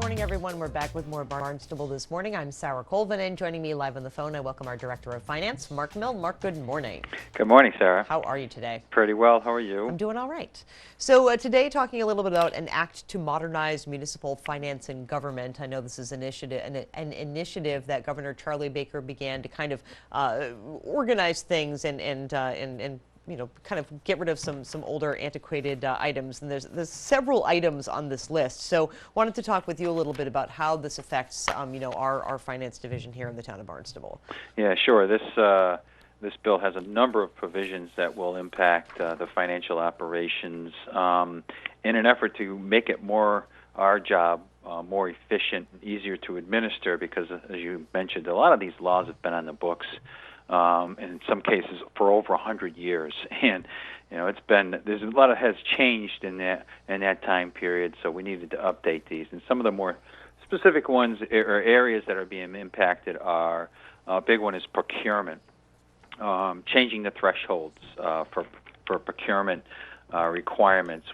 morning, everyone. We're back with more Barnstable This Morning. I'm Sarah Colvin, and joining me live on the phone, I welcome our Director of Finance, Mark Milne. Mark, good morning. Good morning, Sarah. How are you today? Pretty well. How are you? I'm doing all right. So today, talking a little bit about an act to modernize municipal finance and government. I know this is an initiative that Governor Charlie Baker began to kind of organize things and kind of get rid of some older antiquated items. And there's several items on this list. So wanted to talk with you a little bit about how this affects, our finance division here in the town of Barnstable. Yeah, sure. This bill has a number of provisions that will impact the financial operations in an effort to make it our job more efficient and easier to administer, because as you mentioned, a lot of these laws have been on the books in some cases for over 100 years, and there's a lot has changed in that time period. So we needed to update these, and some of the more specific ones or areas that are being impacted are a big one is procurement, changing the thresholds for procurement requirements.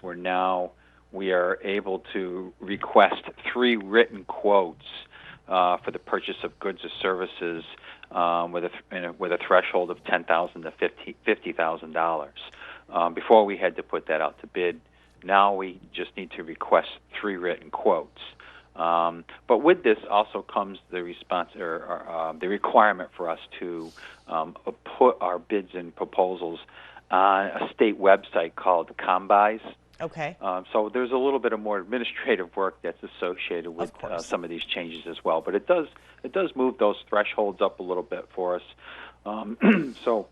We are able to request 3 written quotes for the purchase of goods or services with a threshold of $10,000 to $50,000. Before we had to put that out to bid. Now we just need to request 3 written quotes. But with this also comes the the requirement for us to put our bids and proposals on a state website called the Combis. Okay. So there's a little bit of more administrative work that's associated with some of these changes as well. But it does move those thresholds up a little bit for us. So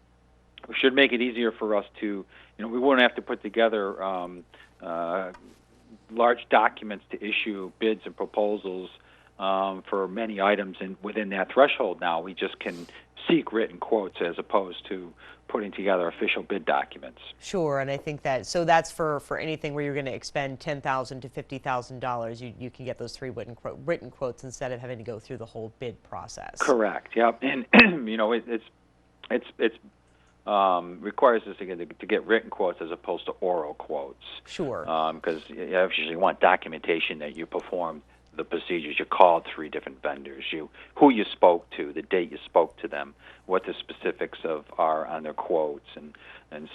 we should make it easier for us to, we won't have to put together large documents to issue bids and proposals for many items within that threshold. Now we just can seek written quotes as opposed to putting together official bid documents. Sure, and I think that's for anything where you're going to expend $10,000 to $50,000, you can get those 3 written quotes instead of having to go through the whole bid process. Correct. Yep. And it requires us to get written quotes as opposed to oral quotes. Sure. Because you actually want documentation that you performed the procedures. You called 3 different vendors, who you spoke to, the date you spoke to them, what the specifics are on their quotes, and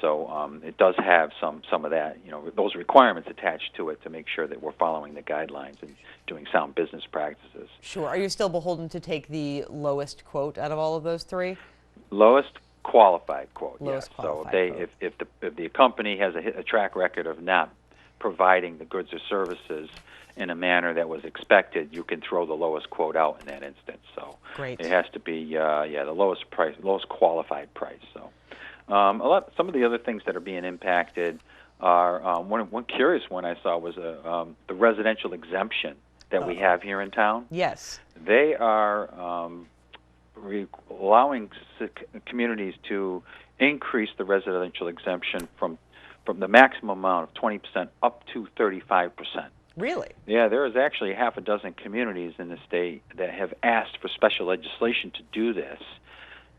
so it does have some of that, those requirements attached to it to make sure that we're following the guidelines and doing sound business practices. Sure. Are you still beholden to take the lowest quote out of all of those 3? Lowest qualified quote. Lowest yes. qualified So if the company has a track record of not providing the goods or services in a manner that was expected, you can throw the lowest quote out in that instance. So Great. It has to be the lowest price, lowest qualified price. So some of the other things that are being impacted are one curious one I saw was the residential exemption that we have here in town. Yes. They are allowing communities to increase the residential exemption from the maximum amount of 20% up to 35%. Really? Yeah, there is actually half a dozen communities in the state that have asked for special legislation to do this.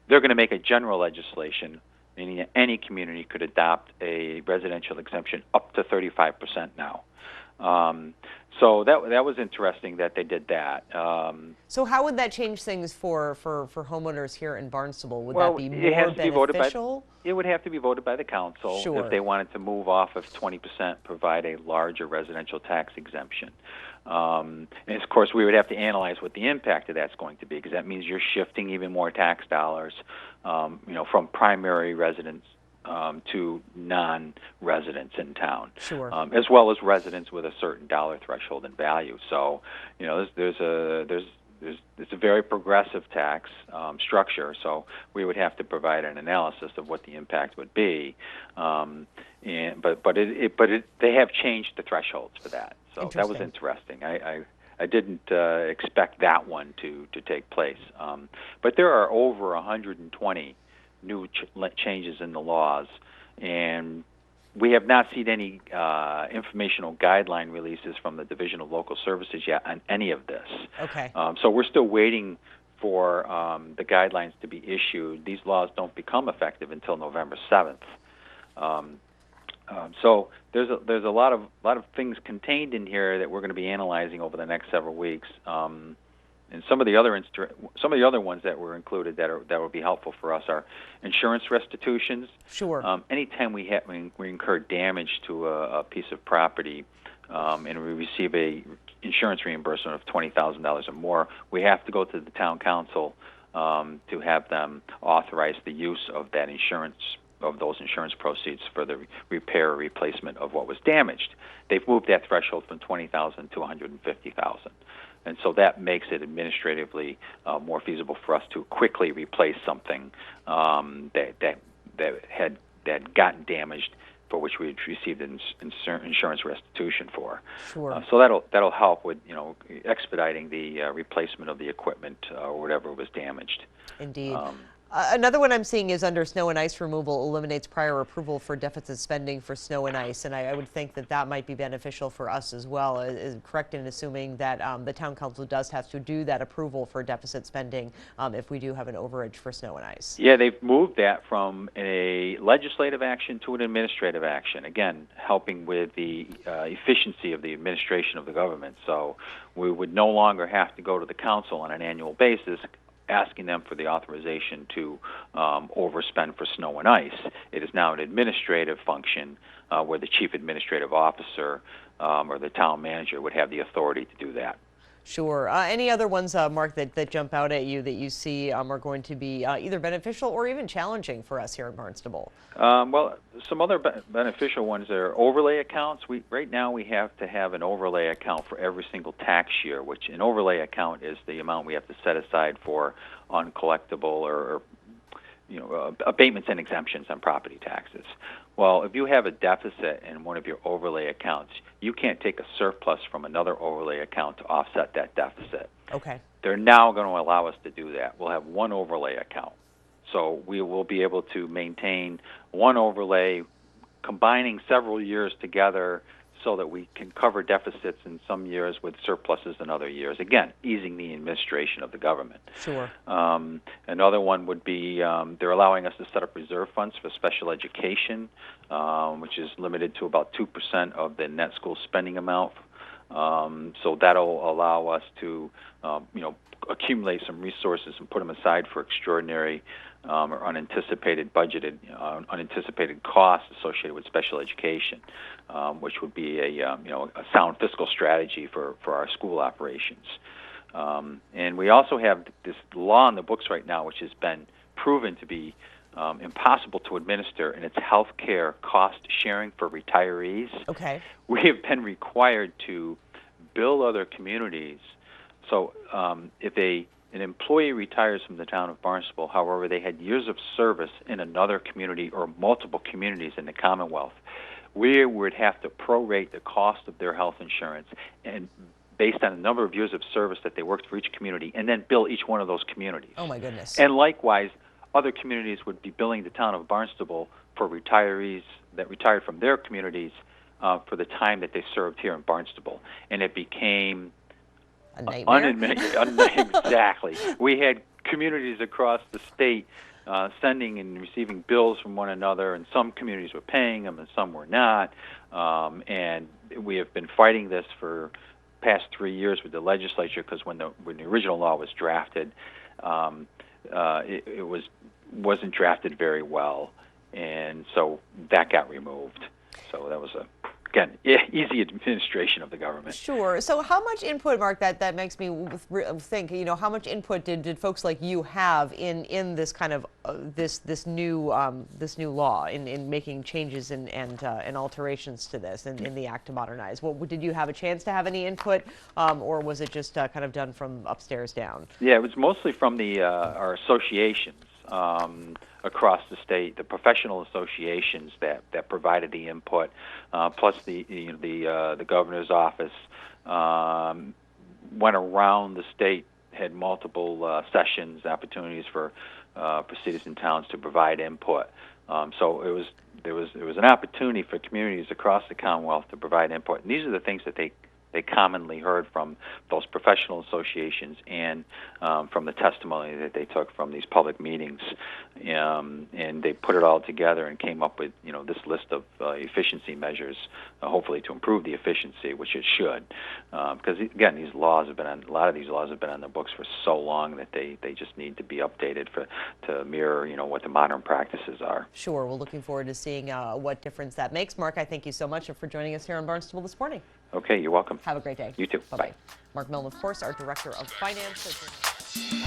They're going to make a general legislation, meaning that any community could adopt a residential exemption up to 35% now. So that was interesting that they did that. So how would that change things for homeowners here in Barnstable? Would that be more beneficial? It would have to be voted by the council. Sure. If they wanted to move off of 20%, provide a larger residential tax exemption. And of course, we would have to analyze what the impact of that's going to be, because that means you're shifting even more tax dollars, from primary residents to non-residents in town, sure, as well as residents with a certain dollar threshold and value. So, it's a very progressive tax structure. So we would have to provide an analysis of what the impact would be. They have changed the thresholds for that. So that was interesting. I didn't expect that one to take place. But there are over 120 new changes in the laws, and we have not seen any informational guideline releases from the Division of Local Services yet on any of this. Okay. So we're still waiting for the guidelines to be issued. These laws don't become effective until November 7th. So there's a lot of things contained in here that we're going to be analyzing over the next several weeks. And some of the other ones that were included that will be helpful for us are insurance restitutions. Sure. Anytime we incur damage to a piece of property, and we receive a insurance reimbursement of $20,000 or more, we have to go to the town council to have them authorize the use of those insurance proceeds for the repair or replacement of what was damaged. They've moved that threshold from $20,000 to $150,000. And so that makes it administratively more feasible for us to quickly replace something that had gotten damaged, for which we had received insurance restitution for. Sure. So that'll help with expediting the replacement of the equipment or whatever was damaged. Indeed. Another one I'm seeing is under snow and ice removal eliminates prior approval for deficit spending for snow and ice, and I would think that might be beneficial for us as well. Is correct in assuming that the town council does have to do that approval for deficit spending if we do have an overage for snow and ice? Yeah, they've moved that from a legislative action to an administrative action, again, helping with the efficiency of the administration of the government. So we would no longer have to go to the council on an annual basis asking them for the authorization to overspend for snow and ice. It is now an administrative function where the chief administrative officer or the town manager would have the authority to do that. Sure. Any other ones, Mark, that jump out at you that you see are going to be either beneficial or even challenging for us here in Barnstable? Well, some other beneficial ones are overlay accounts. Right now we have to have an overlay account for every single tax year, which an overlay account is the amount we have to set aside for uncollectible or abatements and exemptions on property taxes. Well, if you have a deficit in one of your overlay accounts, you can't take a surplus from another overlay account to offset that deficit. Okay. They're now going to allow us to do that. We'll have one overlay account. So we will be able to maintain one overlay, combining several years together so that we can cover deficits in some years with surpluses in other years. Again, easing the administration of the government. Sure. Another one would be they're allowing us to set up reserve funds for special education, which is limited to about 2% of the net school spending amount. So that'll allow us to, accumulate some resources and put them aside for extraordinary or unanticipated unanticipated costs associated with special education, which would be a sound fiscal strategy for our school operations. And we also have this law in the books right now, which has been proven to be impossible to administer, and it's health care cost sharing for retirees. Okay. We have been required to bill other communities. So if an employee retires from the town of Barnstable, however, they had years of service in another community or multiple communities in the Commonwealth, we would have to prorate the cost of their health insurance and based on the number of years of service that they worked for each community, and then bill each one of those communities. Oh, my goodness. And likewise, other communities would be billing the town of Barnstable for retirees that retired from their communities for the time that they served here in Barnstable. And it became a nightmare. Exactly. We had communities across the state sending and receiving bills from one another, and some communities were paying them and some were not. And we have been fighting this for past 3 years with the legislature, because when the original law was drafted, it wasn't drafted very well, and so that got removed. So that was again, easy administration of the government. Sure. So how much input, Mark, that makes me think, how much input did folks like you have in this kind of this new law in making changes and alterations to this in the Act to Modernize? Did you have a chance to have any input, or was it just kind of done from upstairs down? Yeah, it was mostly from our associations across the state, the professional associations that provided the input, plus the governor's office went around the state, had multiple sessions, opportunities for cities and towns to provide input. So there was an opportunity for communities across the Commonwealth to provide input, and these are the things that they they commonly heard from those professional associations and from the testimony that they took from these public meetings, and they put it all together and came up with this list of efficiency measures, hopefully to improve the efficiency, which it should, because again, these laws have been on, a lot of these laws have been on the books for so long that they just need to be updated to mirror what the modern practices are. Sure. We're looking forward to seeing what difference that makes. Mark, I thank you so much for joining us here on Barnstable This Morning. Okay, you're welcome. Have a great day. You too. Bye-bye. Mark Milne, of course, our Director of Finance.